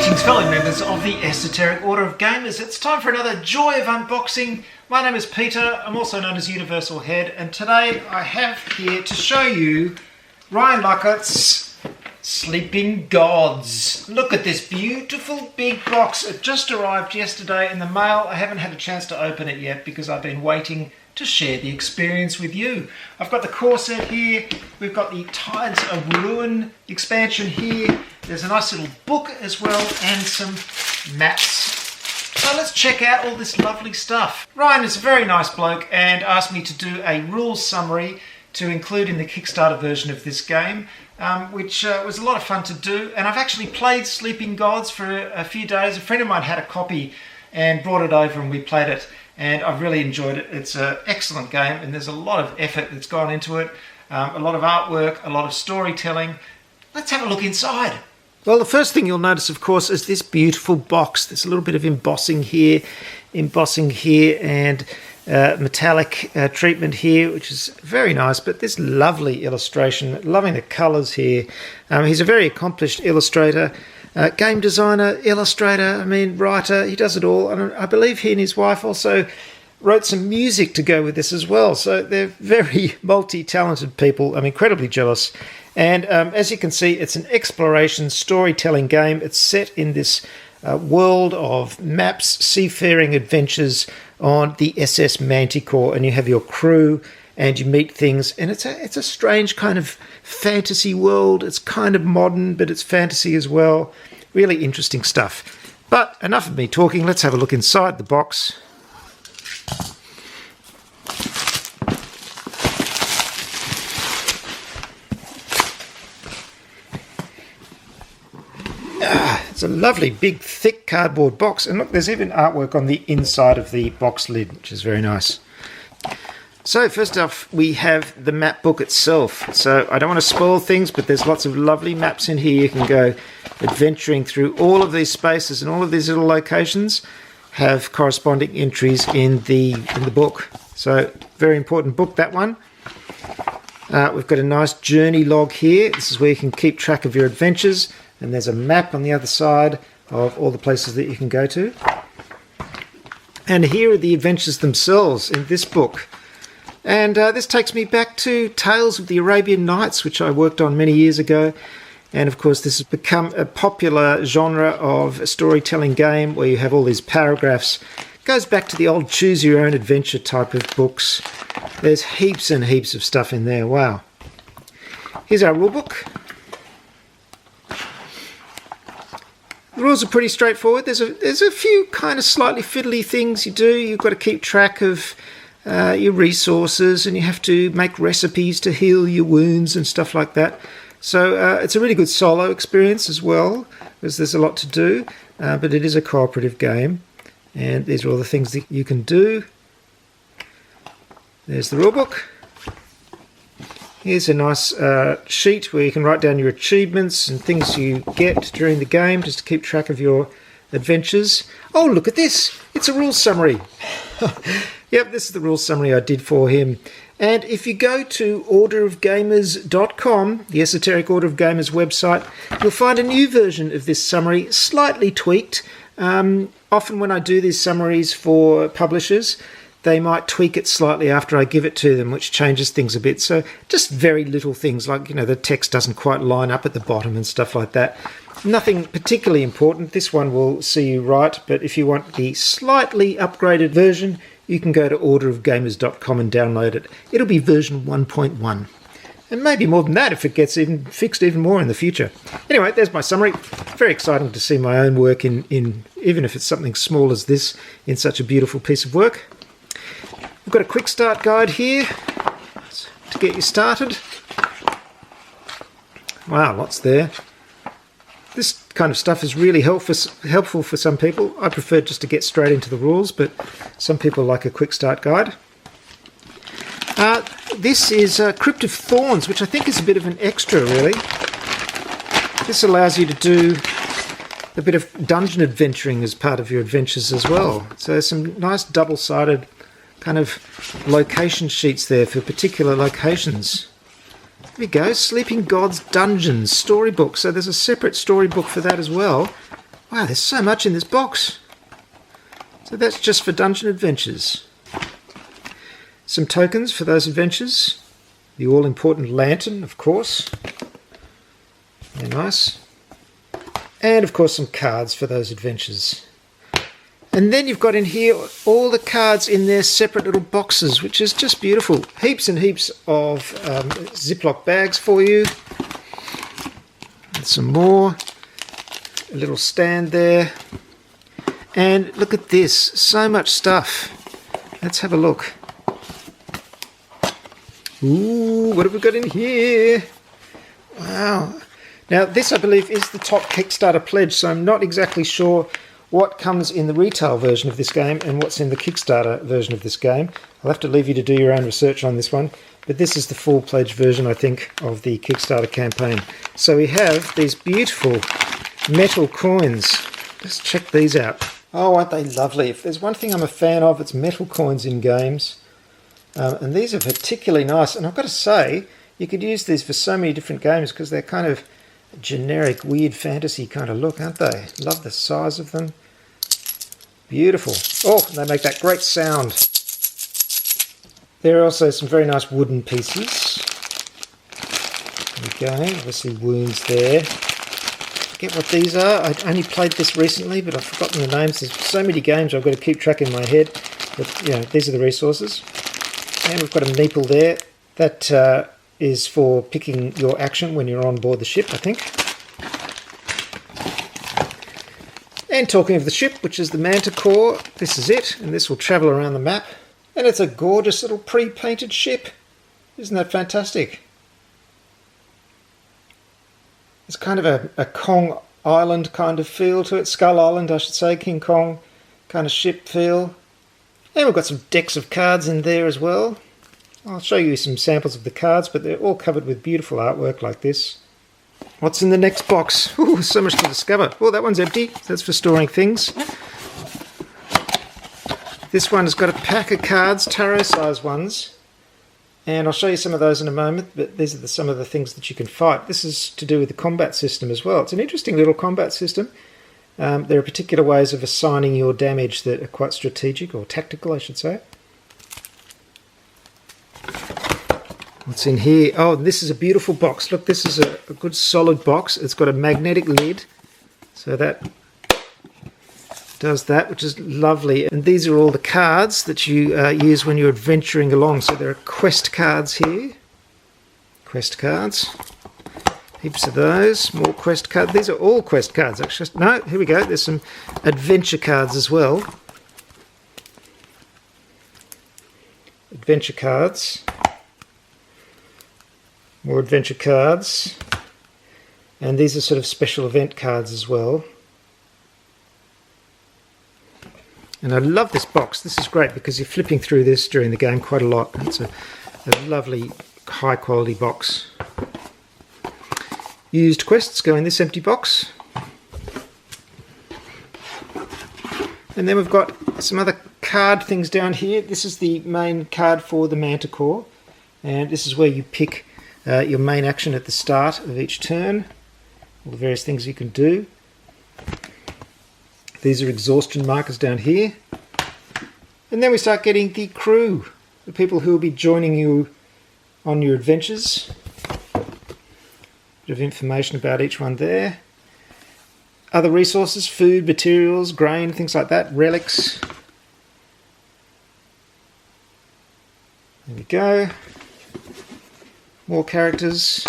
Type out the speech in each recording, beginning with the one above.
Greetings fellow members of the Esoteric Order of Gamers. It's time for another joy of unboxing. My name is Peter, I'm also known as Universal Head, and today I have here to show you Ryan Lockhart's Sleeping Gods. Look at this beautiful big box. It just arrived yesterday in the mail. I haven't had a chance to open it yet because I've been waiting to share the experience with you. I've got the core set here, we've got the Tides of Ruin expansion here, there's a nice little book as well and some maps. So let's check out all this lovely stuff. Ryan is a very nice bloke and asked me to do a rules summary to include in the Kickstarter version of this game, which was a lot of fun to do, and I've actually played Sleeping Gods for a few days. A friend of mine had a copy and brought it over and we played it. And I've really enjoyed it. It's an excellent game and there's a lot of effort that's gone into it, a lot of artwork, a lot of storytelling. Let's have a look inside. Well, the first thing you'll notice, of course, is this beautiful box. There's a little bit of embossing here, and metallic treatment here, which is very nice, but this lovely illustration, loving the colours here. He's a very accomplished illustrator. Game designer, illustrator, writer, he does it all. And I believe he and his wife also wrote some music to go with this as well. So they're very multi-talented people. I'm incredibly jealous. And as you can see, it's an exploration storytelling game. It's set in this world of maps, seafaring adventures on the SS Manticore. And you have your crew and you meet things, and it's a strange kind of fantasy world. It's kind of modern, but it's fantasy as well. Really interesting stuff. But enough of me talking, let's have a look inside the box. It's a lovely, big, thick cardboard box, and look, there's even artwork on the inside of the box lid, which is very nice. So first off, we have the map book itself. So I don't want to spoil things, but there's lots of lovely maps in here. You can go adventuring through all of these spaces, and all of these little locations have corresponding entries in the book. So very important book, that one. We've got a nice journey log here. This is where you can keep track of your adventures, and there's a map on the other side of all the places that you can go to. And here are the adventures themselves in this book. And this takes me back to Tales of the Arabian Nights, which I worked on many years ago. And of course, this has become a popular genre of a storytelling game where you have all these paragraphs. It goes back to the old choose your own adventure type of books. There's heaps and heaps of stuff in there. Wow. Here's our rulebook. The rules are pretty straightforward. There's a few kind of slightly fiddly things you do. You've got to keep track of your resources, and you have to make recipes to heal your wounds and stuff like that. So it's a really good solo experience as well, because there's a lot to do, but it is a cooperative game, and these are all the things that you can do. There's the rulebook. Here's a nice sheet where you can write down your achievements and things you get during the game, just to keep track of your adventures. Oh, look at this! It's a rules summary. Yep, this is the rules summary I did for him. And if you go to orderofgamers.com, the Esoteric Order of Gamers website, you'll find a new version of this summary, slightly tweaked. Often when I do these summaries for publishers, they might tweak it slightly after I give it to them, which changes things a bit. So just very little things like, the text doesn't quite line up at the bottom and stuff like that. Nothing particularly important. This one will see you right, but if you want the slightly upgraded version, you can go to orderofgamers.com and download it. It'll be version 1.1. And maybe more than that if it gets fixed even more in the future. Anyway, there's my summary. Very exciting to see my own work in even if it's something small as this, in such a beautiful piece of work. We've got a quick start guide here to get you started. Wow, lots there. This kind of stuff is really helpful for some people. I prefer just to get straight into the rules, but some people like a quick start guide. This is Crypt of Thorns, which I think is a bit of an extra, really. This allows you to do a bit of dungeon adventuring as part of your adventures as well. So there's some nice double-sided kind of location sheets there for particular locations. There we go, Sleeping Gods Dungeons storybook. So there's a separate storybook for that as well. Wow, there's so much in this box. So that's just for dungeon adventures. Some tokens for those adventures. The all-important lantern, of course. They're nice. And of course some cards for those adventures. And then you've got in here all the cards in their separate little boxes, which is just beautiful. Heaps and heaps of Ziploc bags for you. And some more. A little stand there. And look at this. So much stuff. Let's have a look. Ooh, what have we got in here? Wow. Now this, I believe, is the top Kickstarter pledge, so I'm not exactly sure what comes in the retail version of this game and what's in the Kickstarter version of this game. I'll have to leave you to do your own research on this one, but this is the full pledge version, I think, of the Kickstarter campaign. So we have these beautiful metal coins. Let's check these out. Oh, aren't they lovely? If there's one thing I'm a fan of, it's metal coins in games. And these are particularly nice, and I've got to say, you could use these for so many different games because they're kind of generic, weird fantasy kind of look, aren't they? Love the size of them. Beautiful. Oh, they make that great sound. There are also some very nice wooden pieces. There we go, obviously wounds there. Forget what these are. I only played this recently, but I've forgotten the names. There's so many games I've got to keep track in my head. But, you know, these are the resources. And we've got a meeple there. That is for picking your action when you're on board the ship, I think. And talking of the ship, which is the Manticore, this is it, and this will travel around the map. And it's a gorgeous little pre-painted ship. Isn't that fantastic? It's kind of a Kong Island kind of feel to it. Skull Island, I should say. King Kong kind of ship feel. And we've got some decks of cards in there as well. I'll show you some samples of the cards, but they're all covered with beautiful artwork like this. What's in the next box? Ooh, so much to discover. Oh, that one's empty. That's for storing things. This one has got a pack of cards, tarot-sized ones. And I'll show you some of those in a moment, but these are some of the things that you can fight. This is to do with the combat system as well. It's an interesting little combat system. There are particular ways of assigning your damage that are quite strategic, or tactical, I should say. What's in here? Oh, this is a beautiful box. Look, this is a good solid box. It's got a magnetic lid, so that does that, which is lovely. And these are all the cards that you use when you're adventuring along. So there are quest cards here. Quest cards. Heaps of those. More quest cards. These are all quest cards, actually. No, here we go. There's some adventure cards as well. Adventure cards. More adventure cards. And these are sort of special event cards as well. And I love this box. This is great because you're flipping through this during the game quite a lot. It's a lovely, high quality box. Used quests go in this empty box. And then we've got some other card things down here. This is the main card for the Manticore. And this is where you pick your main action at the start of each turn. All the various things you can do. These are exhaustion markers down here. And then we start getting the crew, the people who will be joining you on your adventures. Bit of information about each one there. Other resources, food, materials, grain, things like that, relics. There we go. More characters.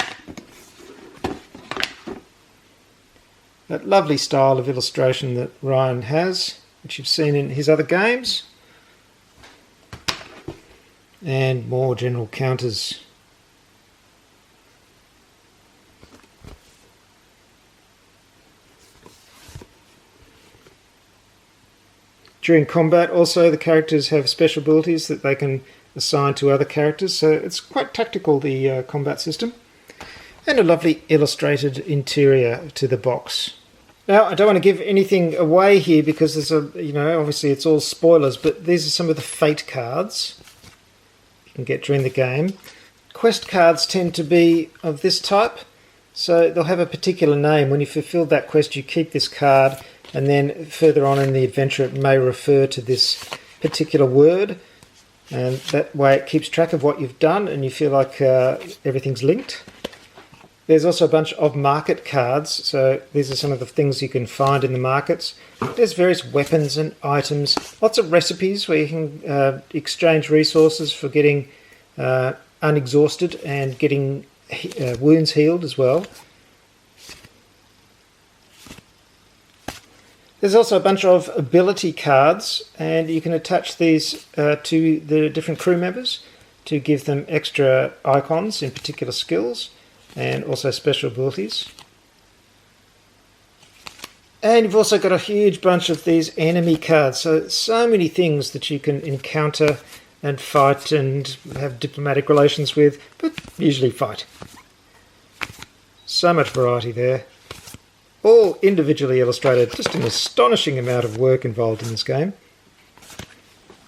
That lovely style of illustration that Ryan has, which you've seen in his other games. And more general counters. During combat, also, the characters have special abilities that they can assign to other characters, so it's quite tactical, the combat system. And a lovely illustrated interior to the box. Now, I don't want to give anything away here because there's obviously it's all spoilers, but these are some of the fate cards you can get during the game. Quest cards tend to be of this type, so they'll have a particular name. When you fulfill that quest, you keep this card, and then further on in the adventure it may refer to this particular word, and that way it keeps track of what you've done and you feel like everything's linked. There's also a bunch of market cards, so these are some of the things you can find in the markets. There's various weapons and items, lots of recipes where you can exchange resources for getting unexhausted and getting wounds healed as well. There's also a bunch of ability cards, and you can attach these to the different crew members to give them extra icons in particular skills, and also special abilities. And you've also got a huge bunch of these enemy cards, so many things that you can encounter and fight and have diplomatic relations with, but usually fight. So much variety there. All individually illustrated, just an astonishing amount of work involved in this game.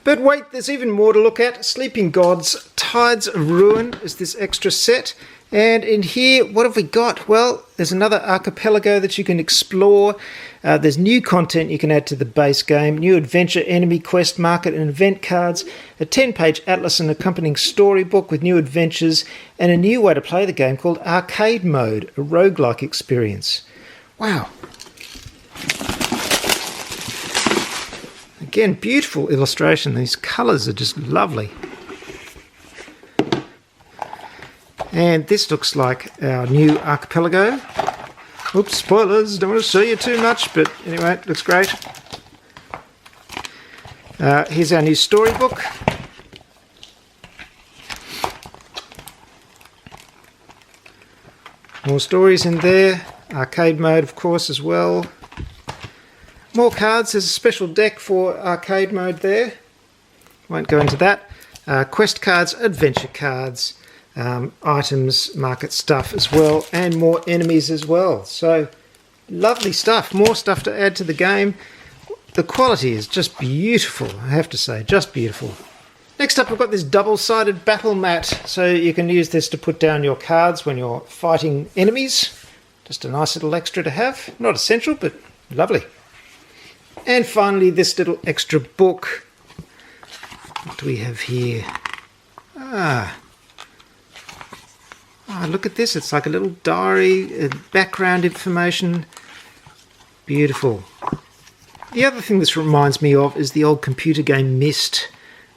But wait, there's even more to look at. Sleeping Gods, Tides of Ruin is this extra set. And in here, what have we got? Well, there's another archipelago that you can explore. There's new content you can add to the base game, new adventure, enemy, quest, market and event cards, a 10-page atlas and accompanying storybook with new adventures, and a new way to play the game called Arcade Mode, a roguelike experience. Wow. Again, beautiful illustration. These colours are just lovely. And this looks like our new archipelago. Oops, spoilers, don't want to show you too much, but anyway, it looks great. Here's our new storybook. More stories in there. Arcade mode, of course, as well. More cards. There's a special deck for arcade mode there. Won't go into that. Quest cards, adventure cards. Items, market stuff as well, and more enemies as well. So lovely stuff, more stuff to add to the game. The quality is just beautiful, I have to say, just beautiful. Next up, we've got this double-sided battle mat, so you can use this to put down your cards when you're fighting enemies. Just a nice little extra to have, not essential, but lovely. And finally, this little extra book. What do we have here? Look at this, it's like a little diary, background information. Beautiful. The other thing this reminds me of is the old computer game Myst,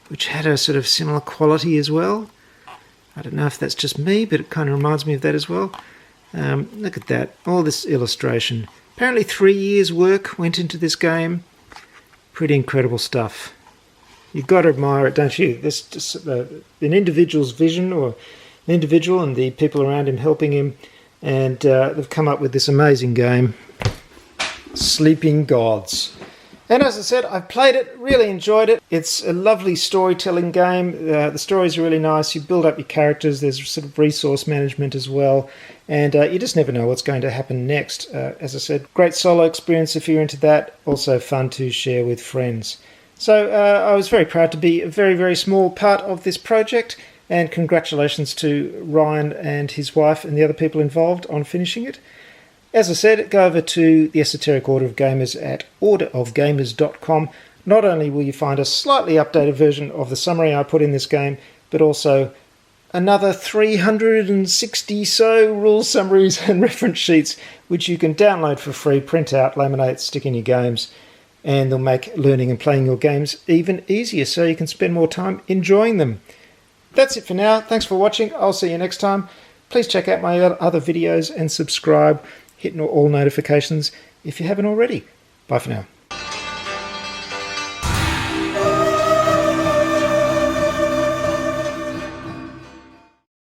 which had a sort of similar quality as well. I don't know if that's just me, but it kind of reminds me of that as well. Look at that, all this illustration. Apparently 3 years' work went into this game. Pretty incredible stuff. You've got to admire it, don't you? This just an individual's vision, or an individual and the people around him helping him, and they've come up with this amazing game, Sleeping Gods. And as I said, I've played it, really enjoyed it. It's a lovely storytelling game. The stories are really nice. You build up your characters. There's sort of resource management as well. And you just never know what's going to happen next. As I said, great solo experience if you're into that. Also fun to share with friends. So I was very proud to be a very, very small part of this project. And congratulations to Ryan and his wife and the other people involved on finishing it. As I said, go over to the Esoteric Order of Gamers at orderofgamers.com. Not only will you find a slightly updated version of the summary I put in this game, but also another 360 so rule summaries and reference sheets, which you can download for free, print out, laminate, stick in your games, and they'll make learning and playing your games even easier, so you can spend more time enjoying them. That's it for now. Thanks for watching. I'll see you next time. Please check out my other videos and subscribe. Hit all notifications if you haven't already. Bye for now.